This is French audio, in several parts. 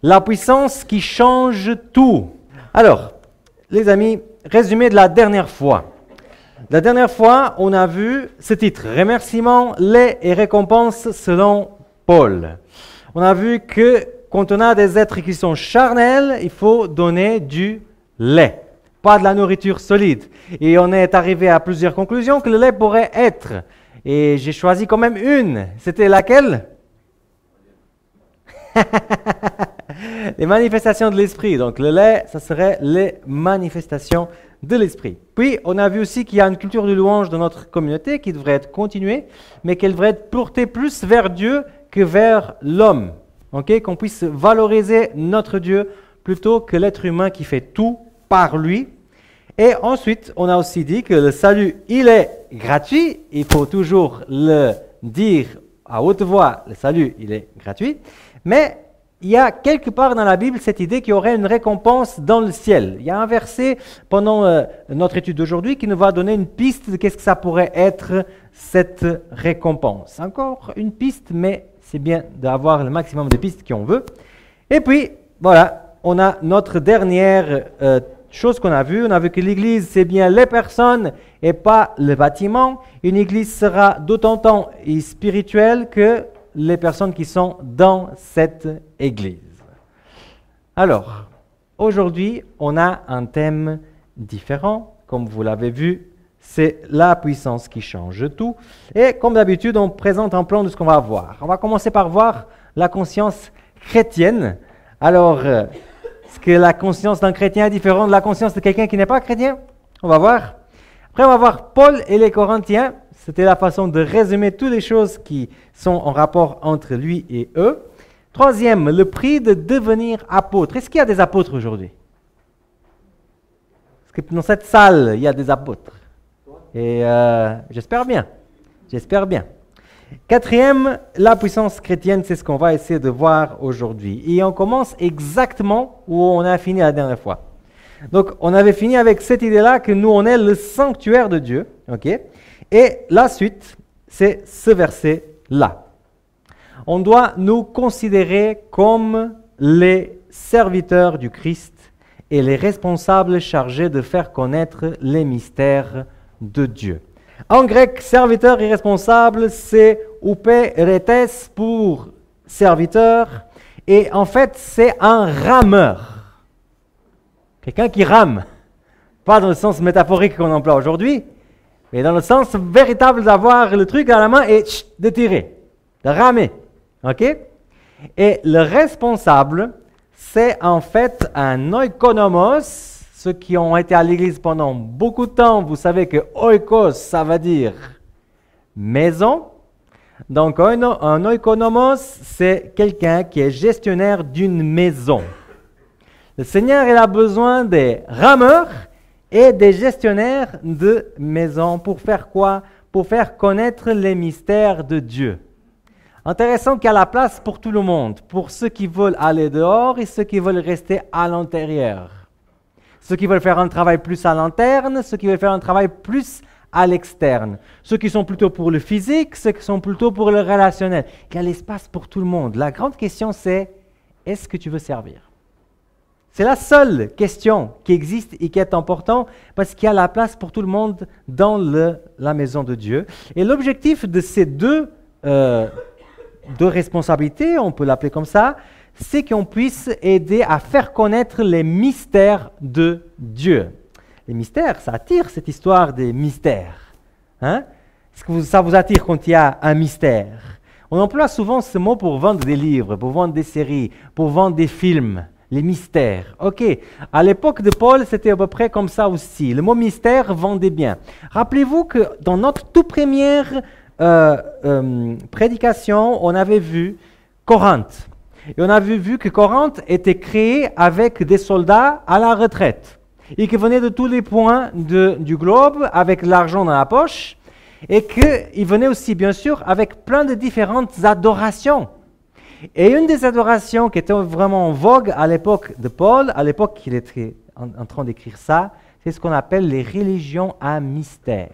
La puissance qui change tout. Alors, les amis, résumé de la dernière fois. La dernière fois, on a vu ce titre, Remerciements, lait et récompenses selon Paul. On a vu que quand on a des êtres qui sont charnels, il faut donner du lait, pas de la nourriture solide. Et on est arrivé à plusieurs conclusions que le lait pourrait être. Et j'ai choisi quand même une. C'était laquelle? Les manifestations de l'esprit. Donc le lait, ça serait les manifestations de l'esprit. Puis on a vu aussi qu'il y a une culture de louange dans notre communauté qui devrait être continuée, mais qu'elle devrait être portée plus vers Dieu que vers l'homme. Okay? Qu'on puisse valoriser notre Dieu plutôt que l'être humain qui fait tout par lui. Et ensuite, on a aussi dit que le salut, il est gratuit. Il faut toujours le dire à haute voix, le salut, il est gratuit. Mais il y a quelque part dans la Bible cette idée qu'il y aurait une récompense dans le ciel. Il y a un verset pendant notre étude d'aujourd'hui qui nous va donner une piste de qu'est-ce que ça pourrait être cette récompense. Encore une piste, mais c'est bien d'avoir le maximum de pistes qu'on veut. Et puis, voilà, on a notre dernière chose qu'on a vue. On a vu que l'Église, c'est bien les personnes et pas le bâtiment. Une Église sera d'autant et spirituelle que les personnes qui sont dans cette Église. Alors, aujourd'hui, on a un thème différent. Comme vous l'avez vu, c'est la puissance qui change tout. Et comme d'habitude, on présente un plan de ce qu'on va voir. On va commencer par voir la conscience chrétienne. Alors, est-ce que la conscience d'un chrétien est différente de la conscience de quelqu'un qui n'est pas chrétien? On va voir. Après, on va voir Paul et les Corinthiens. C'était la façon de résumer toutes les choses qui sont en rapport entre lui et eux. Troisième, le prix de devenir apôtre. Est-ce qu'il y a des apôtres aujourd'hui? Est-ce que dans cette salle, il y a des apôtres? Et j'espère bien. J'espère bien. Quatrième, la puissance chrétienne, c'est ce qu'on va essayer de voir aujourd'hui. Et on commence exactement où on a fini la dernière fois. Donc, on avait fini avec cette idée-là que nous, on est le sanctuaire de Dieu. Ok? Et la suite, c'est ce verset-là. On doit nous considérer comme les serviteurs du Christ et les responsables chargés de faire connaître les mystères de Dieu. En grec, serviteur et responsable, c'est ouperetes pour serviteur. Et en fait, c'est un rameur. Quelqu'un qui rame. Pas dans le sens métaphorique qu'on emploie aujourd'hui, mais dans le sens véritable d'avoir le truc à la main et de tirer, de ramer. OK? Et le responsable, c'est en fait un oikonomos. Ceux qui ont été à l'église pendant beaucoup de temps, vous savez que oikos, ça veut dire maison. Donc un oikonomos, c'est quelqu'un qui est gestionnaire d'une maison. Le Seigneur, il a besoin des rameurs et des gestionnaires de maisons. Pour faire quoi? Pour faire connaître les mystères de Dieu. Intéressant qu'il y a la place pour tout le monde, pour ceux qui veulent aller dehors et ceux qui veulent rester à l'intérieur. Ceux qui veulent faire un travail plus à l'interne, ceux qui veulent faire un travail plus à l'externe. Ceux qui sont plutôt pour le physique, ceux qui sont plutôt pour le relationnel. Il y a l'espace pour tout le monde. La grande question c'est, est-ce que tu veux servir? C'est la seule question qui existe et qui est importante parce qu'il y a la place pour tout le monde dans la maison de Dieu. Et l'objectif de ces deux responsabilités, on peut l'appeler comme ça, c'est qu'on puisse aider à faire connaître les mystères de Dieu. Les mystères, ça attire cette histoire des mystères. Hein? Est-ce que ça vous attire quand il y a un mystère? On emploie souvent ce mot pour vendre des livres, pour vendre des séries, pour vendre des films. Les mystères. Ok, à l'époque de Paul, c'était à peu près comme ça aussi. Le mot mystère vendait bien. Rappelez-vous que dans notre toute première prédication, on avait vu Corinthe. Et on avait vu que Corinthe était créé avec des soldats à la retraite. Et qui venaient de tous les points du globe avec l'argent dans la poche. Et qu'ils venaient aussi, bien sûr, avec plein de différentes adorations. Et une des adorations qui était vraiment en vogue à l'époque de Paul, à l'époque qu'il était en train d'écrire ça, c'est ce qu'on appelle les religions à mystère.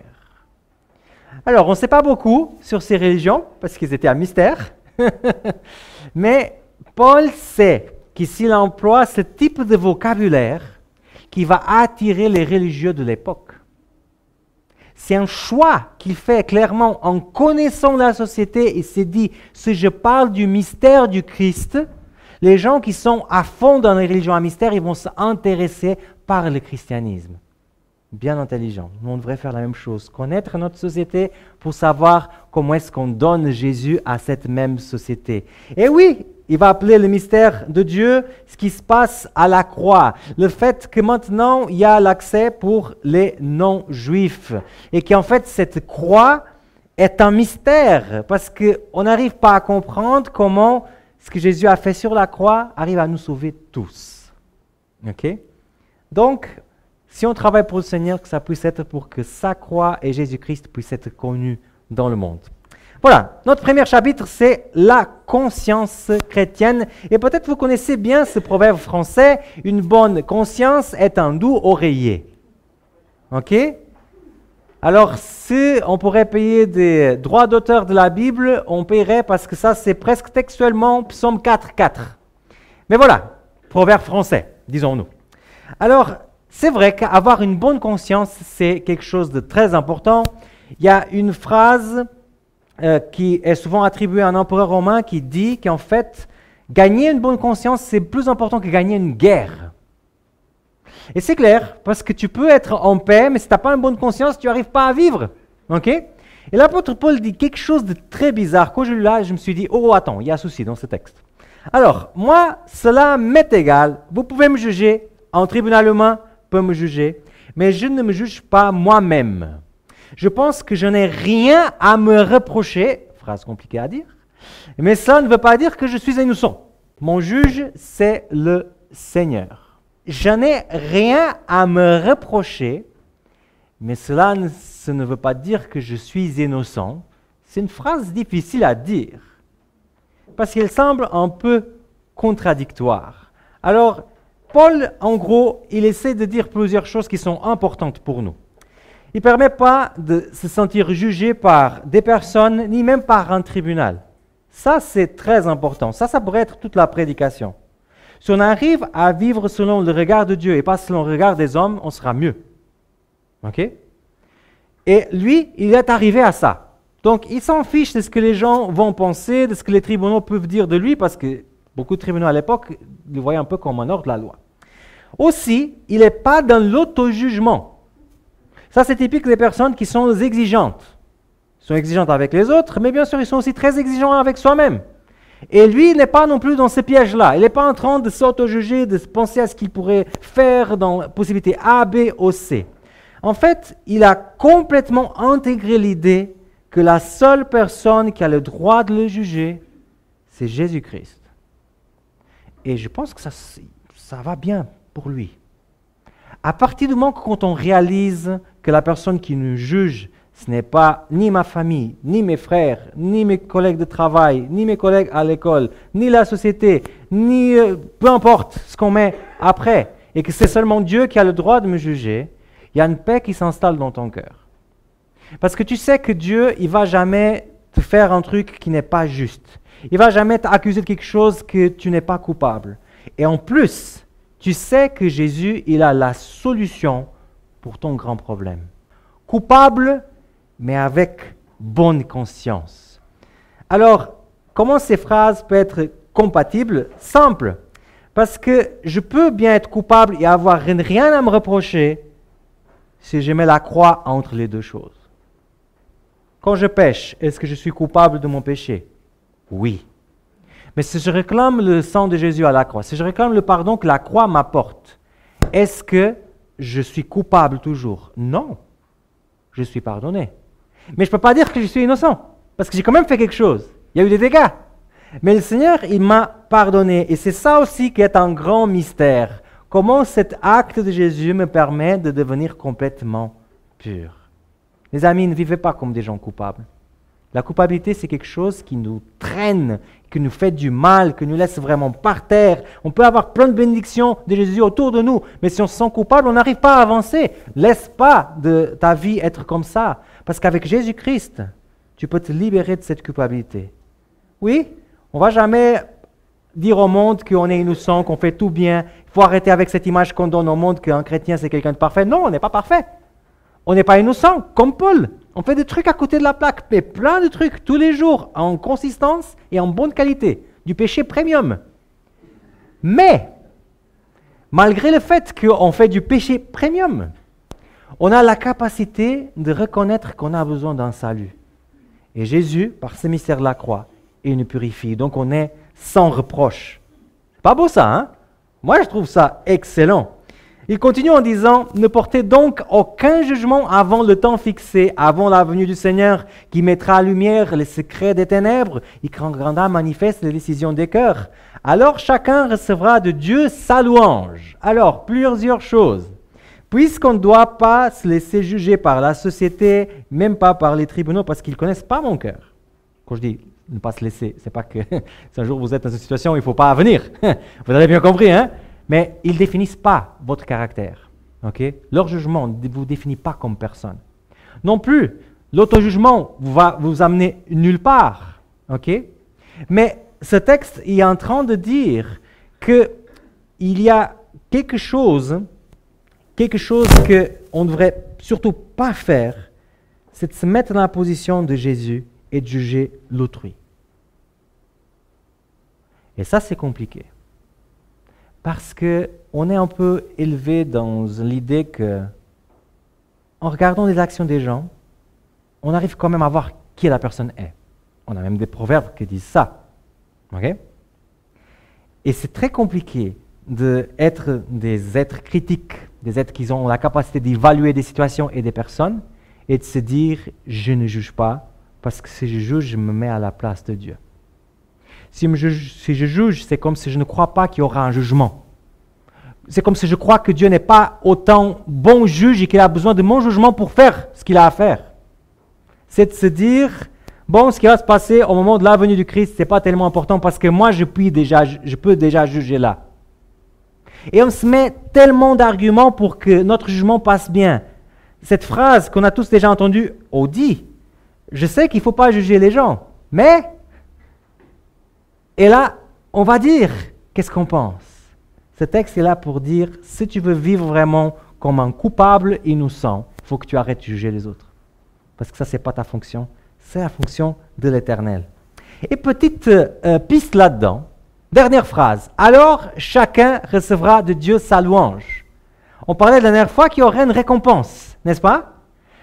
Alors, on ne sait pas beaucoup sur ces religions, parce qu'ils étaient à mystère, mais Paul sait qu'ici il emploie ce type de vocabulaire qui va attirer les religieux de l'époque. C'est un choix qu'il fait clairement en connaissant la société et s'est dit, si je parle du mystère du Christ, les gens qui sont à fond dans les religions à mystère, ils vont s'intéresser par le christianisme. Bien intelligent. Nous, on devrait faire la même chose. Connaître notre société pour savoir comment est-ce qu'on donne Jésus à cette même société. Et oui, il va appeler le mystère de Dieu ce qui se passe à la croix. Le fait que maintenant, il y a l'accès pour les non-juifs. Et qu'en fait, cette croix est un mystère. Parce qu'on n'arrive pas à comprendre comment ce que Jésus a fait sur la croix arrive à nous sauver tous. OK? Donc, si on travaille pour le Seigneur, que ça puisse être pour que sa croix et Jésus-Christ puissent être connus dans le monde. Voilà, notre premier chapitre, c'est la conscience chrétienne. Et peut-être vous connaissez bien ce proverbe français, une bonne conscience est un doux oreiller. OK? Alors, si on pourrait payer des droits d'auteur de la Bible, on paierait parce que ça, c'est presque textuellement Psaume 4:4. Mais voilà, proverbe français, disons-nous. Alors, c'est vrai qu'avoir une bonne conscience, c'est quelque chose de très important. Il y a une phrase qui est souvent attribuée à un empereur romain qui dit qu'en fait, gagner une bonne conscience, c'est plus important que gagner une guerre. Et c'est clair, parce que tu peux être en paix, mais si tu n'as pas une bonne conscience, tu n'arrives pas à vivre. OK? Et l'apôtre Paul dit quelque chose de très bizarre. Quand je l'ai lu là, je me suis dit, oh attends, il y a un souci dans ce texte. Alors, moi, cela m'est égal. Vous pouvez me juger, un tribunal humain peut me juger, mais je ne me juge pas moi-même. Je pense que je n'ai rien à me reprocher, phrase compliquée à dire, mais ça ne veut pas dire que je suis innocent. Mon juge, c'est le Seigneur. Je n'ai rien à me reprocher, mais cela ce ne veut pas dire que je suis innocent. C'est une phrase difficile à dire, parce qu'elle semble un peu contradictoire. Alors, Paul, en gros, il essaie de dire plusieurs choses qui sont importantes pour nous. Il ne permet pas de se sentir jugé par des personnes, ni même par un tribunal. Ça, c'est très important. Ça pourrait être toute la prédication. Si on arrive à vivre selon le regard de Dieu et pas selon le regard des hommes, on sera mieux. OK? Et lui, il est arrivé à ça. Donc, il s'en fiche de ce que les gens vont penser, de ce que les tribunaux peuvent dire de lui, parce que beaucoup de tribunaux à l'époque le voyaient un peu comme un hors de la loi. Aussi, il n'est pas dans l'auto-jugement. Ça, c'est typique des personnes qui sont exigeantes. Ils sont exigeantes avec les autres, mais bien sûr, ils sont aussi très exigeants avec soi-même. Et lui, il n'est pas non plus dans ce piège-là. Il n'est pas en train de s'auto-juger, de penser à ce qu'il pourrait faire dans la possibilité A, B ou C. En fait, il a complètement intégré l'idée que la seule personne qui a le droit de le juger, c'est Jésus-Christ. Et je pense que ça va bien pour lui. À partir du moment quand on réalise que la personne qui nous juge, ce n'est pas ni ma famille, ni mes frères, ni mes collègues de travail, ni mes collègues à l'école, ni la société, ni peu importe ce qu'on met après, et que c'est seulement Dieu qui a le droit de me juger, il y a une paix qui s'installe dans ton cœur. Parce que tu sais que Dieu, il ne va jamais te faire un truc qui n'est pas juste. Il ne va jamais t'accuser de quelque chose que tu n'es pas coupable. Et en plus, tu sais que Jésus, il a la solution pour ton grand problème. Coupable, mais avec bonne conscience. Alors, comment ces phrases peuvent être compatibles? Simple. Parce que je peux bien être coupable et avoir rien à me reprocher si je mets la croix entre les deux choses. Quand je pêche, est-ce que je suis coupable de mon péché? Oui. Mais si je réclame le sang de Jésus à la croix, si je réclame le pardon que la croix m'apporte, est-ce que je suis coupable toujours? Non. Je suis pardonné. Mais je ne peux pas dire que je suis innocent, parce que j'ai quand même fait quelque chose. Il y a eu des dégâts. Mais le Seigneur, il m'a pardonné. Et c'est ça aussi qui est un grand mystère. Comment cet acte de Jésus me permet de devenir complètement pur. Les amis, ne vivez pas comme des gens coupables. La culpabilité, c'est quelque chose qui nous traîne, qui nous fait du mal, qui nous laisse vraiment par terre. On peut avoir plein de bénédictions de Jésus autour de nous, mais si on se sent coupable, on n'arrive pas à avancer. Laisse pas de ta vie être comme ça, parce qu'avec Jésus-Christ, tu peux te libérer de cette culpabilité. Oui, on ne va jamais dire au monde qu'on est innocent, qu'on fait tout bien. Il faut arrêter avec cette image qu'on donne au monde qu'un chrétien c'est quelqu'un de parfait. Non, on n'est pas parfait. On n'est pas innocent, comme Paul. On fait des trucs à côté de la plaque, mais plein de trucs tous les jours, en consistance et en bonne qualité. Du péché premium. Mais, malgré le fait qu'on fait du péché premium, on a la capacité de reconnaître qu'on a besoin d'un salut. Et Jésus, par ce mystère de la croix, il nous purifie. Donc on est sans reproche. C'est pas beau ça, hein? Moi je trouve ça excellent. Il continue en disant, ne portez donc aucun jugement avant le temps fixé, avant la venue du Seigneur, qui mettra à lumière les secrets des ténèbres et qui rendra manifeste les décisions des cœurs. Alors chacun recevra de Dieu sa louange. Alors, plusieurs choses. Puisqu'on ne doit pas se laisser juger par la société, même pas par les tribunaux, parce qu'ils ne connaissent pas mon cœur. Quand je dis ne pas se laisser, c'est pas que si un jour vous êtes dans une situation où il ne faut pas venir. Vous avez bien compris, hein? Mais ils ne définissent pas votre caractère. Okay? Leur jugement ne vous définit pas comme personne. Non plus, l'auto-jugement va vous amener nulle part. Okay? Mais ce texte est en train de dire qu'il y a quelque chose qu'on ne devrait surtout pas faire, c'est de se mettre dans la position de Jésus et de juger l'autrui. Et ça, c'est compliqué. Parce qu'on est un peu élevé dans l'idée que, en regardant les actions des gens, on arrive quand même à voir qui la personne est. On a même des proverbes qui disent ça. Okay? Et c'est très compliqué d'être des êtres critiques, des êtres qui ont la capacité d'évaluer des situations et des personnes, et de se dire « je ne juge pas, parce que si je juge, je me mets à la place de Dieu ». Si je juge, c'est comme si je ne crois pas qu'il y aura un jugement. C'est comme si je crois que Dieu n'est pas autant bon juge et qu'il a besoin de mon jugement pour faire ce qu'il a à faire. C'est de se dire, bon, ce qui va se passer au moment de la venue du Christ, ce n'est pas tellement important parce que moi, je peux déjà juger là. Et on se met tellement d'arguments pour que notre jugement passe bien. Cette phrase qu'on a tous déjà entendue, on dit, je sais qu'il ne faut pas juger les gens, mais... Et là, on va dire, qu'est-ce qu'on pense? Ce texte est là pour dire, si tu veux vivre vraiment comme un coupable innocent, il faut que tu arrêtes de juger les autres. Parce que ça, ce n'est pas ta fonction, c'est la fonction de l'Éternel. Et petite piste là-dedans, dernière phrase. Alors, chacun recevra de Dieu sa louange. On parlait la dernière fois qu'il y aurait une récompense, n'est-ce pas?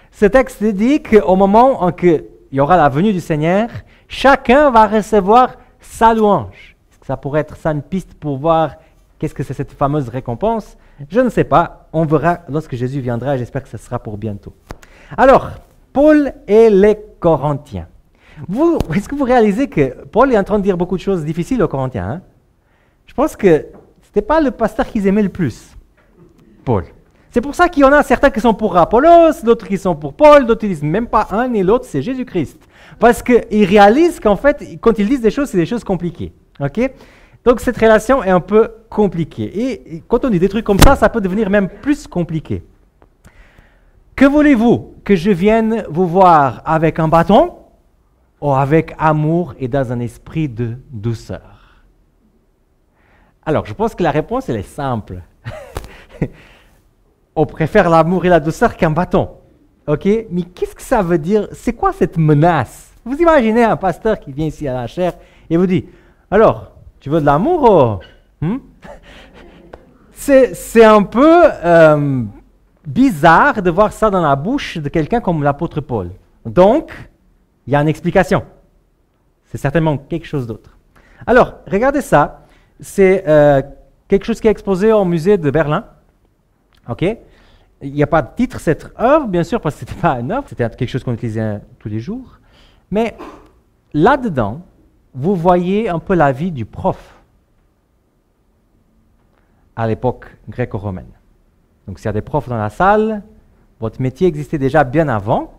Ce texte dit qu'au moment où il y aura la venue du Seigneur, chacun va recevoir sa louange. Est-ce que ça pourrait être ça une piste pour voir qu'est-ce que c'est cette fameuse récompense? Je ne sais pas. On verra lorsque Jésus viendra. J'espère que ce sera pour bientôt. Alors, Paul et les Corinthiens. Est-ce que vous réalisez que Paul est en train de dire beaucoup de choses difficiles aux Corinthiens, hein? Je pense que ce n'était pas le pasteur qu'ils aimaient le plus, Paul. C'est pour ça qu'il y en a certains qui sont pour Apollos, d'autres qui sont pour Paul, d'autres qui disent même pas un ni l'autre, c'est Jésus-Christ. Parce qu'ils réalisent qu'en fait, quand ils disent des choses, c'est des choses compliquées. Okay? Donc cette relation est un peu compliquée. Et quand on dit des trucs comme ça peut devenir même plus compliqué. Que voulez-vous que je vienne vous voir avec un bâton ou avec amour et dans un esprit de douceur? Alors, je pense que la réponse, elle est simple. On préfère l'amour et la douceur qu'un bâton. Ok? Mais qu'est-ce que ça veut dire? C'est quoi cette menace? Vous imaginez un pasteur qui vient ici à la chaire et vous dit, alors, tu veux de l'amour ou... C'est un peu bizarre de voir ça dans la bouche de quelqu'un comme l'apôtre Paul. Donc, il y a une explication. C'est certainement quelque chose d'autre. Alors, regardez ça. C'est quelque chose qui est exposé au musée de Berlin. Ok? Il n'y a pas de titre cette œuvre, bien sûr, parce que ce n'était pas une œuvre, c'était quelque chose qu'on utilisait tous les jours. Mais là-dedans, vous voyez un peu la vie du prof à l'époque gréco-romaine. Donc s'il y a des profs dans la salle, votre métier existait déjà bien avant,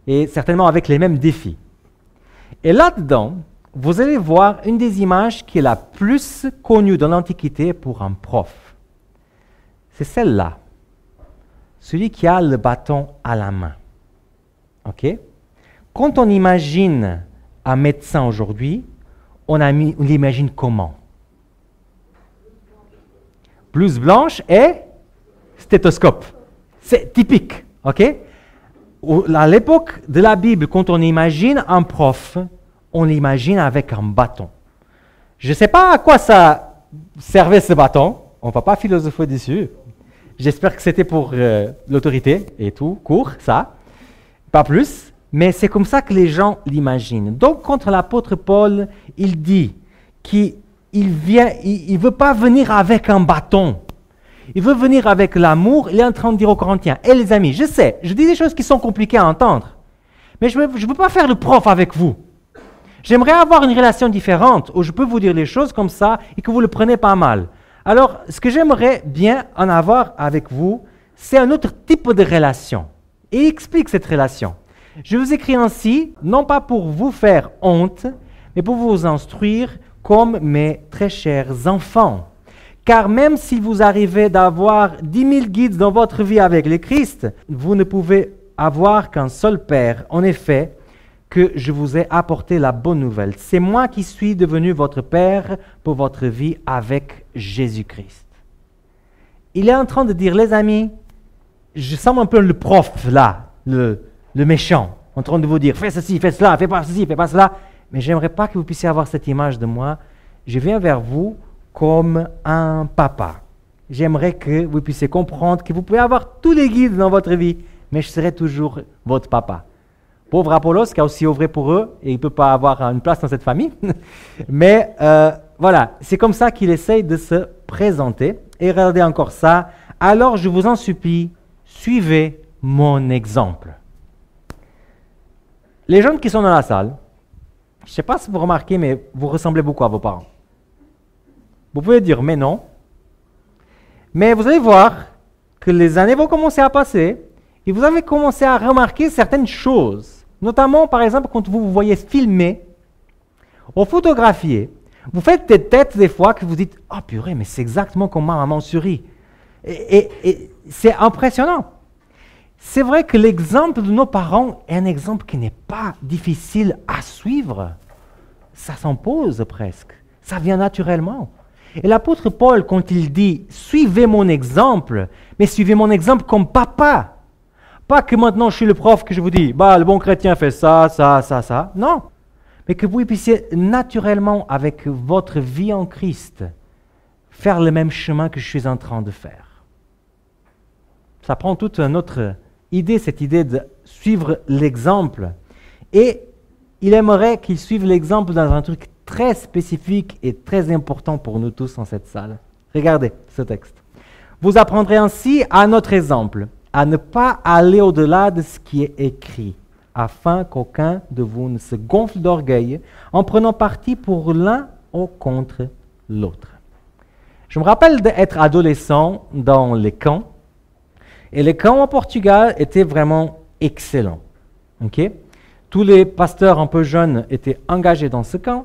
et certainement avec les mêmes défis. Et là-dedans, vous allez voir une des images qui est la plus connue dans l'Antiquité pour un prof. C'est celle-là. Celui qui a le bâton à la main. Ok? Quand on imagine un médecin aujourd'hui, on l'imagine comment? blouse blanche et stéthoscope. C'est typique, ok? À l'époque de la Bible, quand on imagine un prof, on l'imagine avec un bâton. Je ne sais pas à quoi ça servait ce bâton, on ne va pas philosopher dessus. J'espère que c'était pour l'autorité et tout, court, ça, pas plus, mais c'est comme ça que les gens l'imaginent. Donc, contre l'apôtre Paul, il dit qu'il ne veut pas venir avec un bâton. Il veut venir avec l'amour. Il est en train de dire aux Corinthiens, « Hé les amis, je sais, je dis des choses qui sont compliquées à entendre, mais je ne veux pas faire le prof avec vous. J'aimerais avoir une relation différente où je peux vous dire les choses comme ça et que vous le prenez pas mal. Alors, ce que j'aimerais bien en avoir avec vous, c'est un autre type de relation. » Et il explique cette relation. Je vous écris ainsi, non pas pour vous faire honte, mais pour vous instruire comme mes très chers enfants. Car même si vous arrivez d'avoir 10 000 guides dans votre vie avec le Christ, vous ne pouvez avoir qu'un seul Père. En effet, que je vous ai apporté la bonne nouvelle. C'est moi qui suis devenu votre Père pour votre vie avec Jésus-Christ. Il est en train de dire, les amis, je sens un peu le prof là, le méchant, en train de vous dire, fais ceci, fais cela, fais pas ceci, fais pas cela. Mais j'aimerais pas que vous puissiez avoir cette image de moi. Je viens vers vous comme un papa. J'aimerais que vous puissiez comprendre que vous pouvez avoir tous les guides dans votre vie, mais je serai toujours votre papa. Pauvre Apollos qui a aussi œuvré pour eux et il ne peut pas avoir une place dans cette famille. Mais voilà, c'est comme ça qu'il essaye de se présenter. Et regardez encore ça. Alors je vous en supplie, suivez mon exemple. Les jeunes qui sont dans la salle, je ne sais pas si vous remarquez, mais vous ressemblez beaucoup à vos parents. Vous pouvez dire mais non. Mais vous allez voir que les années vont commencer à passer et vous avez commencé à remarquer certaines choses. Notamment, par exemple, quand vous vous voyez filmer ou photographier, vous faites des têtes des fois que vous dites « Ah purée, mais c'est exactement comme ma maman sourit. » Et c'est impressionnant. C'est vrai que l'exemple de nos parents est un exemple qui n'est pas difficile à suivre. Ça s'impose presque. Ça vient naturellement. Et l'apôtre Paul, quand il dit « Suivez mon exemple », mais suivez mon exemple comme papa. Pas que maintenant je suis le prof que je vous dis, bah, le bon chrétien fait ça, ça, ça, ça. Non. Mais que vous puissiez naturellement, avec votre vie en Christ, faire le même chemin que je suis en train de faire. Ça prend toute une autre idée, cette idée de suivre l'exemple. Et il aimerait qu'il suive l'exemple dans un truc très spécifique et très important pour nous tous dans cette salle. Regardez ce texte. Vous apprendrez ainsi à notre exemple à ne pas aller au-delà de ce qui est écrit, afin qu'aucun de vous ne se gonfle d'orgueil en prenant parti pour l'un ou contre l'autre. Je me rappelle d'être adolescent dans les camps, et les camps au Portugal étaient vraiment excellents. Okay? Tous les pasteurs un peu jeunes étaient engagés dans ce camp.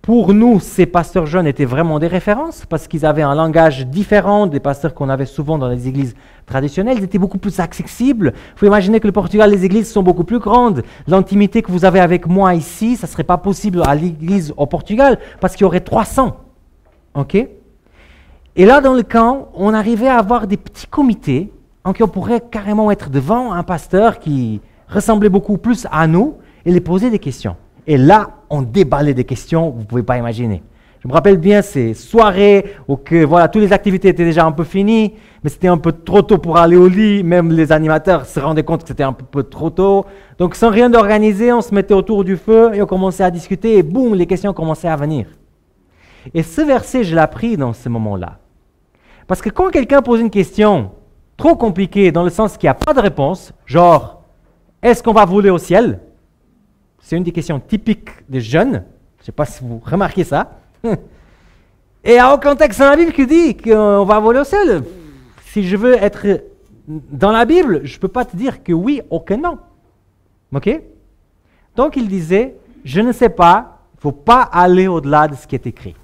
Pour nous, ces pasteurs jeunes étaient vraiment des références parce qu'ils avaient un langage différent des pasteurs qu'on avait souvent dans les églises traditionnelles. Ils étaient beaucoup plus accessibles. Il faut imaginer que le Portugal, les églises sont beaucoup plus grandes. L'intimité que vous avez avec moi ici, ça ne serait pas possible à l'église au Portugal parce qu'il y aurait 300. OK? Et là, dans le camp, on arrivait à avoir des petits comités en qui on pourrait carrément être devant un pasteur qui ressemblait beaucoup plus à nous et les poser des questions. Et là, on déballait des questions, vous ne pouvez pas imaginer. Je me rappelle bien ces soirées où que, voilà, toutes les activités étaient déjà un peu finies, mais c'était un peu trop tôt pour aller au lit. Même les animateurs se rendaient compte que c'était un peu trop tôt. Donc, sans rien d'organiser, on se mettait autour du feu et on commençait à discuter et boum, les questions commençaient à venir. Et ce verset, je l'ai appris dans ce moment-là. Parce que quand quelqu'un pose une question trop compliquée, dans le sens qu'il n'y a pas de réponse, genre, est-ce qu'on va voler au ciel ? C'est une des questions typiques des jeunes. Je ne sais pas si vous remarquez ça. Et il n'y a aucun texte dans la Bible qui dit qu'on va voler au ciel. Si je veux être dans la Bible, je ne peux pas te dire que oui ou que non. OK? Donc il disait, je ne sais pas, il ne faut pas aller au-delà de ce qui est écrit.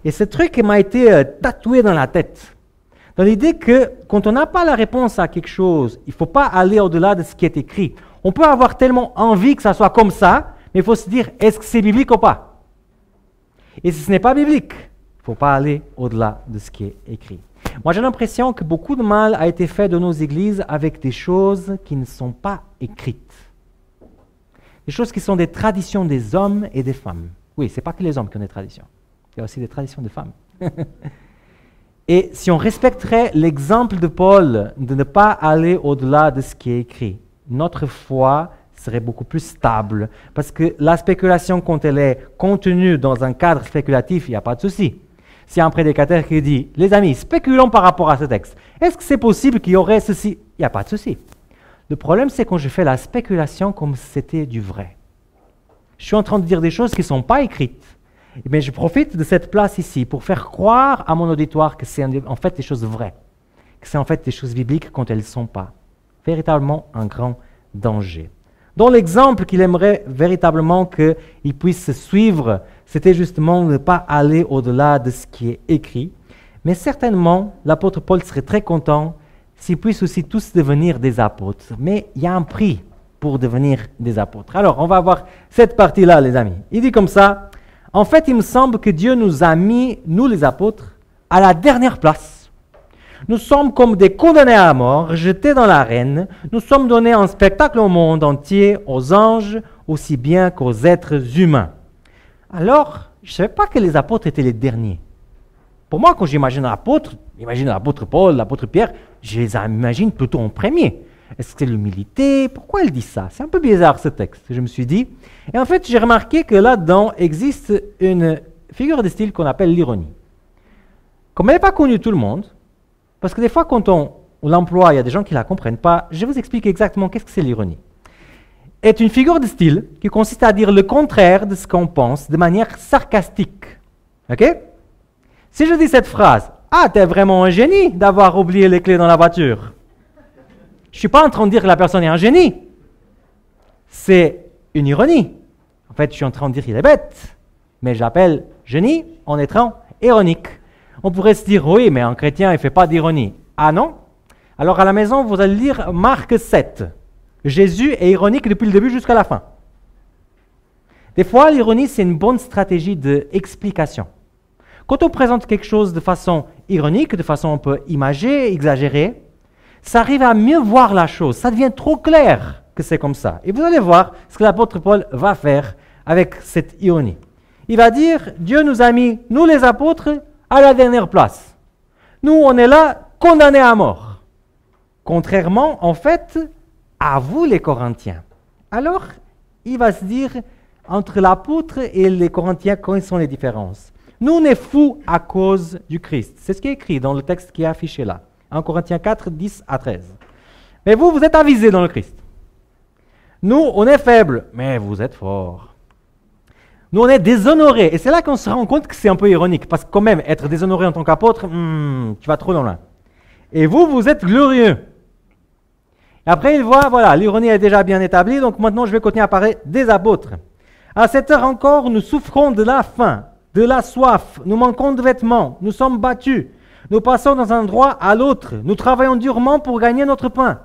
Et ce truc m'a été tatoué dans la tête. Dans l'idée que quand on n'a pas la réponse à quelque chose, il ne faut pas aller au-delà de ce qui est écrit. On peut avoir tellement envie que ça soit comme ça, mais il faut se dire, est-ce que c'est biblique ou pas? Et si ce n'est pas biblique, Il ne faut pas aller au-delà de ce qui est écrit. Moi, j'ai l'impression que beaucoup de mal a été fait dans nos églises avec des choses qui ne sont pas écrites. Des choses qui sont des traditions des hommes et des femmes. Oui, ce n'est pas que les hommes qui ont des traditions. Il y a aussi des traditions des femmes. Et si on respecterait l'exemple de Paul de ne pas aller au-delà de ce qui est écrit, notre foi serait beaucoup plus stable. Parce que la spéculation, quand elle est contenue dans un cadre spéculatif, il n'y a pas de souci. S'il y a un prédicateur qui dit « Les amis, spéculons par rapport à ce texte. Est-ce que c'est possible qu'il y aurait ceci ?» Il n'y a pas de souci. Le problème, c'est quand je fais la spéculation comme si c'était du vrai. Je suis en train de dire des choses qui ne sont pas écrites. Mais je profite de cette place ici pour faire croire à mon auditoire que c'est en fait des choses vraies. Que c'est en fait des choses bibliques quand elles ne sont pas. Véritablement un grand danger. Dans l'exemple qu'il aimerait véritablement qu'il puisse suivre, c'était justement de ne pas aller au-delà de ce qui est écrit. Mais certainement, l'apôtre Paul serait très content s'ils puissent aussi tous devenir des apôtres. Mais il y a un prix pour devenir des apôtres. Alors, on va voir cette partie-là, les amis. Il dit comme ça, « En fait, il me semble que Dieu nous a mis, nous les apôtres, à la dernière place. Nous sommes comme des condamnés à mort, jetés dans l'arène. Nous sommes donnés en spectacle au monde entier, aux anges, aussi bien qu'aux êtres humains. » Alors, je ne savais pas que les apôtres étaient les derniers. Pour moi, quand j'imagine un apôtre, j'imagine l'apôtre Paul, l'apôtre Pierre, je les imagine plutôt en premier. Est-ce que c'est l'humilité? Pourquoi elle dit ça? C'est un peu bizarre ce texte, je me suis dit. Et en fait, j'ai remarqué que là-dedans existe une figure de style qu'on appelle l'ironie. Comme elle n'est pas connue de tout le monde, parce que des fois, quand on l'emploie, il y a des gens qui ne la comprennent pas, je vais vous expliquer exactement qu'est-ce que c'est l'ironie. Est une figure de style qui consiste à dire le contraire de ce qu'on pense de manière sarcastique. Ok? Si je dis cette phrase, « Ah, t'es vraiment un génie d'avoir oublié les clés dans la voiture », je ne suis pas en train de dire que la personne est un génie. C'est une ironie. En fait, je suis en train de dire qu'il est bête, mais j'appelle génie en étant ironique. On pourrait se dire, oui, mais un chrétien, il ne fait pas d'ironie. Ah non? Alors à la maison, vous allez lire Marc 7. Jésus est ironique depuis le début jusqu'à la fin. Des fois, l'ironie, c'est une bonne stratégie d'explication. Quand on présente quelque chose de façon ironique, de façon un peu imagée, exagérée, ça arrive à mieux voir la chose. Ça devient trop clair que c'est comme ça. Et vous allez voir ce que l'apôtre Paul va faire avec cette ironie. Il va dire, Dieu nous a mis, nous les apôtres, à la dernière place. Nous, on est là, condamnés à mort. Contrairement, en fait, à vous les Corinthiens. Alors, il va se dire, entre l'apôtre et les Corinthiens, quelles sont les différences? Nous, on est fous à cause du Christ. C'est ce qui est écrit dans le texte qui est affiché là. 1 Corinthiens 4, 10 à 13. Mais vous, vous êtes avisés dans le Christ. Nous, on est faibles, mais vous êtes forts. Nous, on est déshonorés. Et c'est là qu'on se rend compte que c'est un peu ironique. Parce que quand même, être déshonoré en tant qu'apôtre, tu vas trop loin. Et vous, vous êtes glorieux. Et après, il voit, voilà, l'ironie est déjà bien établie, donc maintenant, je vais continuer à parler des apôtres. À cette heure encore, nous souffrons de la faim, de la soif, nous manquons de vêtements, nous sommes battus. Nous passons d'un endroit à l'autre. Nous travaillons durement pour gagner notre pain.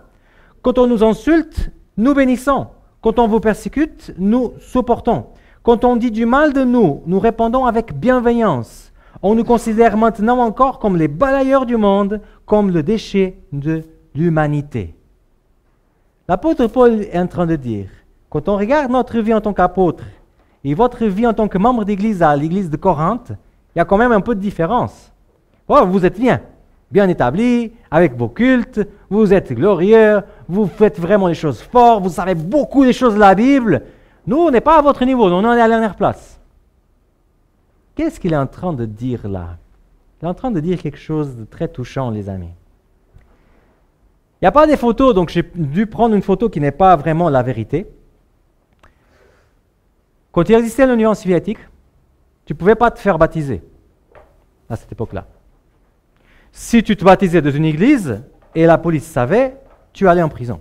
Quand on nous insulte, nous bénissons. Quand on vous persécute, nous supportons. Quand on dit du mal de nous, nous répondons avec bienveillance. On nous considère maintenant encore comme les balayeurs du monde, comme le déchet de l'humanité. L'apôtre Paul est en train de dire, quand on regarde notre vie en tant qu'apôtre et votre vie en tant que membre d'église à l'église de Corinthe, il y a quand même un peu de différence. Oh, vous êtes bien établi, avec vos cultes, vous êtes glorieux, vous faites vraiment les choses fortes, vous savez beaucoup des choses de la Bible. Nous, on n'est pas à votre niveau, nous, on est à la dernière place. Qu'est-ce qu'il est en train de dire là? Il est en train de dire quelque chose de très touchant, les amis. Il n'y a pas des photos, donc j'ai dû prendre une photo qui n'est pas vraiment la vérité. Quand il existait l'Union soviétique, tu ne pouvais pas te faire baptiser à cette époque-là. Si tu te baptisais dans une église et la police savait, tu allais en prison.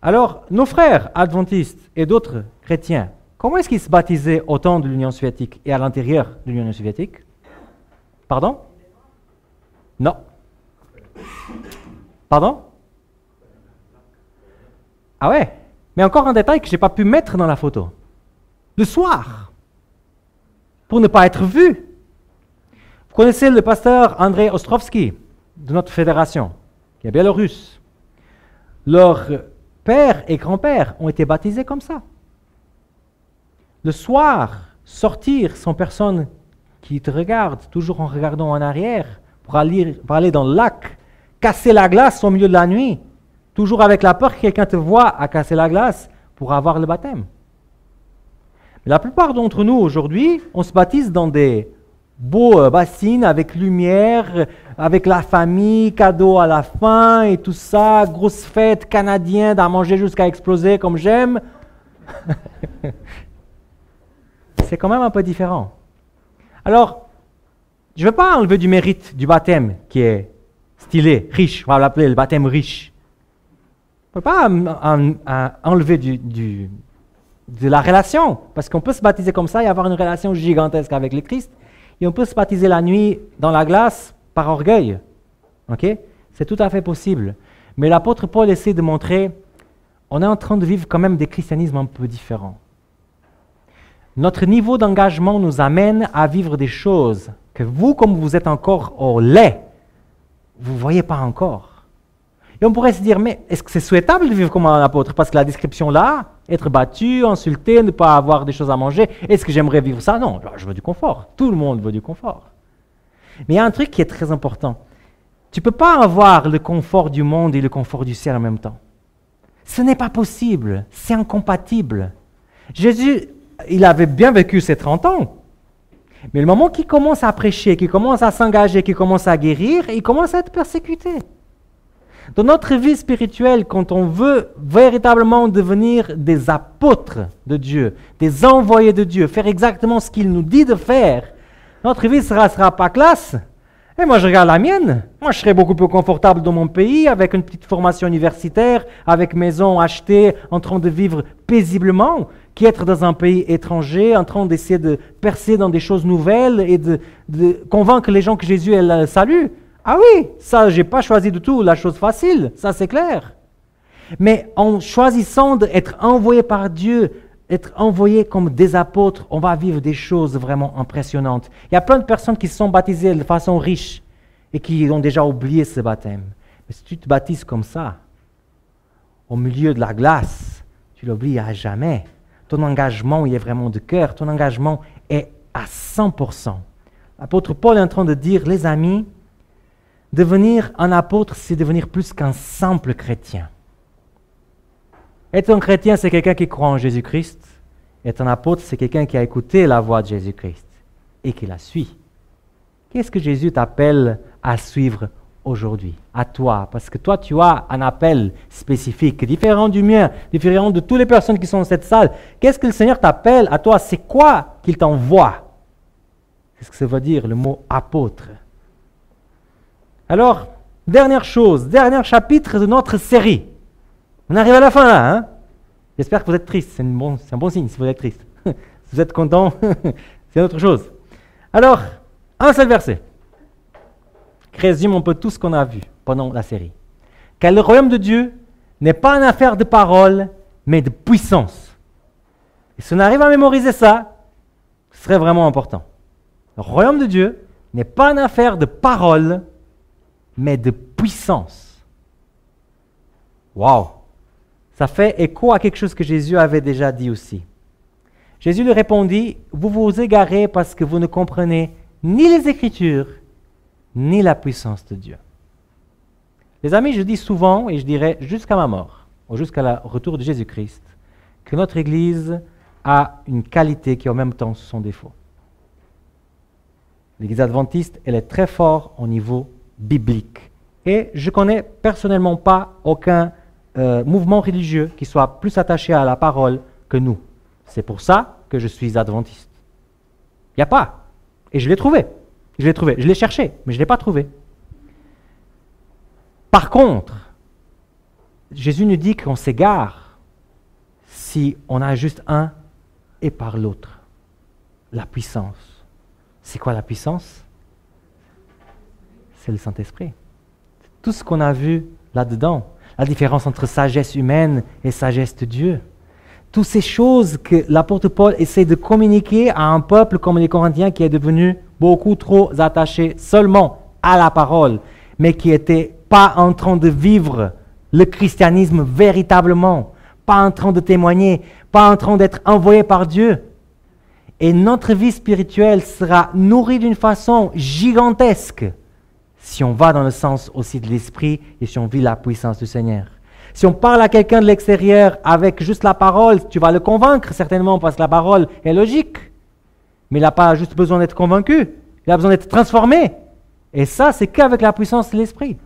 Alors, nos frères adventistes et d'autres chrétiens, comment est-ce qu'ils se baptisaient au temps de l'Union soviétique et à l'intérieur de l'Union soviétique? Pardon? Non. Pardon? Ah ouais? Mais encore un détail que je n'ai pas pu mettre dans la photo. Le soir, pour ne pas être vu. connaissez le pasteur Andrei Ostrovsky de notre fédération, qui est biélorusse. Leurs père et grand-père ont été baptisés comme ça. Le soir, sortir sans personne qui te regarde, toujours en regardant en arrière, pour aller dans le lac, casser la glace au milieu de la nuit, toujours avec la peur que quelqu'un te voie à casser la glace pour avoir le baptême. Mais la plupart d'entre nous aujourd'hui, on se baptise dans des beaux bassines avec lumière, avec la famille, cadeaux à la fin et tout ça, grosse fête canadienne à manger jusqu'à exploser comme j'aime. C'est quand même un peu différent. Alors, je ne veux pas enlever du mérite du baptême qui est stylé, riche, on va l'appeler le baptême riche. Je ne peux pas enlever de la relation, parce qu'on peut se baptiser comme ça et avoir une relation gigantesque avec le Christ, et on peut se baptiser la nuit dans la glace par orgueil. Okay? C'est tout à fait possible. Mais l'apôtre Paul essaie de montrer, on est en train de vivre quand même des christianismes un peu différents. Notre niveau d'engagement nous amène à vivre des choses que vous, comme vous êtes encore au lait, vous ne voyez pas encore. Et on pourrait se dire, mais est-ce que c'est souhaitable de vivre comme un apôtre? Parce que la description là, être battu, insulté, ne pas avoir des choses à manger, est-ce que j'aimerais vivre ça? Non, je veux du confort. Tout le monde veut du confort. Mais il y a un truc qui est très important. Tu ne peux pas avoir le confort du monde et le confort du ciel en même temps. Ce n'est pas possible. C'est incompatible. Jésus, il avait bien vécu ses 30 ans. Mais le moment qu'il commence à prêcher, qu'il commence à s'engager, qu'il commence à guérir, il commence à être persécuté. Dans notre vie spirituelle, quand on veut véritablement devenir des apôtres de Dieu, des envoyés de Dieu, faire exactement ce qu'il nous dit de faire, notre vie ne sera pas classe. Et moi, je regarde la mienne. Moi, je serais beaucoup plus confortable dans mon pays, avec une petite formation universitaire, avec maison achetée, en train de vivre paisiblement, qu'être dans un pays étranger, en train d'essayer de percer dans des choses nouvelles et de convaincre les gens que Jésus est le salut. Ah oui, ça, je n'ai pas choisi du tout la chose facile, ça c'est clair. Mais en choisissant d'être envoyé par Dieu, être envoyé comme des apôtres, on va vivre des choses vraiment impressionnantes. Il y a plein de personnes qui se sont baptisées de façon riche et qui ont déjà oublié ce baptême. Mais si tu te baptises comme ça, au milieu de la glace, tu l'oublies à jamais. Ton engagement, il est vraiment de cœur, ton engagement est à 100%. L'apôtre Paul est en train de dire, les amis, devenir un apôtre, c'est devenir plus qu'un simple chrétien. Être un chrétien, c'est quelqu'un qui croit en Jésus-Christ. Être un apôtre, c'est quelqu'un qui a écouté la voix de Jésus-Christ et qui la suit. Qu'est-ce que Jésus t'appelle à suivre aujourd'hui, à toi? Parce que toi, tu as un appel spécifique, différent du mien, différent de toutes les personnes qui sont dans cette salle. Qu'est-ce que le Seigneur t'appelle à toi? C'est quoi qu'il t'envoie? Qu'est-ce que ça veut dire, le mot apôtre? Alors, dernière chose, dernier chapitre de notre série. On arrive à la fin là, hein? J'espère que vous êtes tristes, c'est un bon signe si vous êtes triste. Si vous êtes content, c'est autre chose. Alors, un seul verset qui résume un peu tout ce qu'on a vu pendant la série. Car le royaume de Dieu n'est pas une affaire de parole, mais de puissance. Et si on arrive à mémoriser ça, ce serait vraiment important. Le royaume de Dieu n'est pas une affaire de parole, mais de puissance. Waouh! Ça fait écho à quelque chose que Jésus avait déjà dit aussi. Jésus lui répondit, « Vous vous égarez parce que vous ne comprenez ni les Écritures, ni la puissance de Dieu. » Les amis, je dis souvent, et je dirai jusqu'à ma mort, ou jusqu'à le retour de Jésus-Christ, que notre Église a une qualité qui en même temps son défaut. L'Église adventiste, elle est très forte au niveau biblique. Et je ne connais personnellement pas aucun mouvement religieux qui soit plus attaché à la parole que nous. C'est pour ça que je suis adventiste. Il n'y a pas. Et je l'ai trouvé. Je l'ai cherché, mais je ne l'ai pas trouvé. Par contre, Jésus nous dit qu'on s'égare si on a juste un et par l'autre. La puissance. C'est quoi la puissance? C'est le Saint-Esprit. Tout ce qu'on a vu là-dedans. La différence entre sagesse humaine et sagesse de Dieu. Toutes ces choses que l'apôtre Paul essaie de communiquer à un peuple comme les Corinthiens qui est devenu beaucoup trop attachés seulement à la parole, mais qui n'étaient pas en train de vivre le christianisme véritablement, pas en train de témoigner, pas en train d'être envoyés par Dieu. Et notre vie spirituelle sera nourrie d'une façon gigantesque si on va dans le sens aussi de l'esprit et si on vit la puissance du Seigneur. Si on parle à quelqu'un de l'extérieur avec juste la parole, tu vas le convaincre certainement parce que la parole est logique. Mais il n'a pas juste besoin d'être convaincu, il a besoin d'être transformé. Et ça, c'est qu'avec la puissance de l'esprit.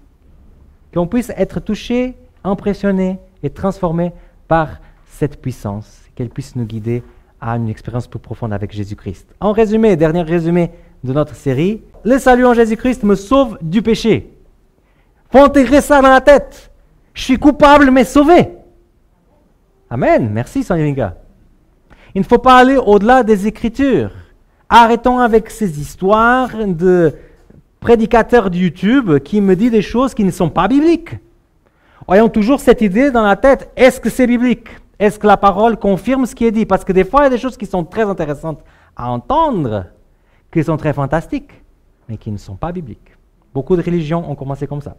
Qu'on puisse être touché, impressionné et transformé par cette puissance, qu'elle puisse nous guider à une expérience plus profonde avec Jésus-Christ. En résumé, dernier résumé de notre série, le salut en Jésus-Christ me sauve du péché. Il faut intégrer ça dans la tête. Je suis coupable mais sauvé. Amen. Merci, Sonia. Il ne faut pas aller au-delà des Écritures. Arrêtons avec ces histoires de prédicateurs de YouTube qui me disent des choses qui ne sont pas bibliques. Ayons toujours cette idée dans la tête, est-ce que c'est biblique? Est-ce que la parole confirme ce qui est dit? Parce que des fois, il y a des choses qui sont très intéressantes à entendre, qui sont très fantastiques, mais qui ne sont pas bibliques. Beaucoup de religions ont commencé comme ça.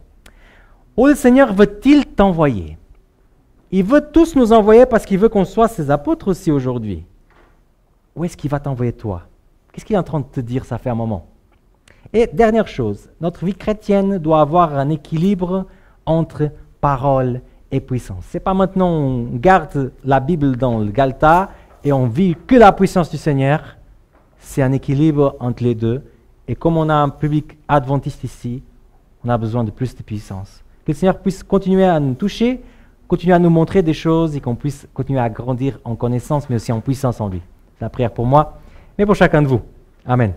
Où le Seigneur veut-il t'envoyer? Il veut tous nous envoyer parce qu'il veut qu'on soit ses apôtres aussi aujourd'hui. Où est-ce qu'il va t'envoyer toi? Qu'est-ce qu'il est en train de te dire? Ça fait un moment. Et dernière chose, notre vie chrétienne doit avoir un équilibre entre parole et puissance. Ce n'est pas maintenant on garde la Bible dans le Galta et on vit que la puissance du Seigneur. C'est un équilibre entre les deux. Et comme on a un public adventiste ici, on a besoin de plus de puissance. Que le Seigneur puisse continuer à nous toucher, continuer à nous montrer des choses et qu'on puisse continuer à grandir en connaissance, mais aussi en puissance en lui. C'est la prière pour moi, mais pour chacun de vous. Amen.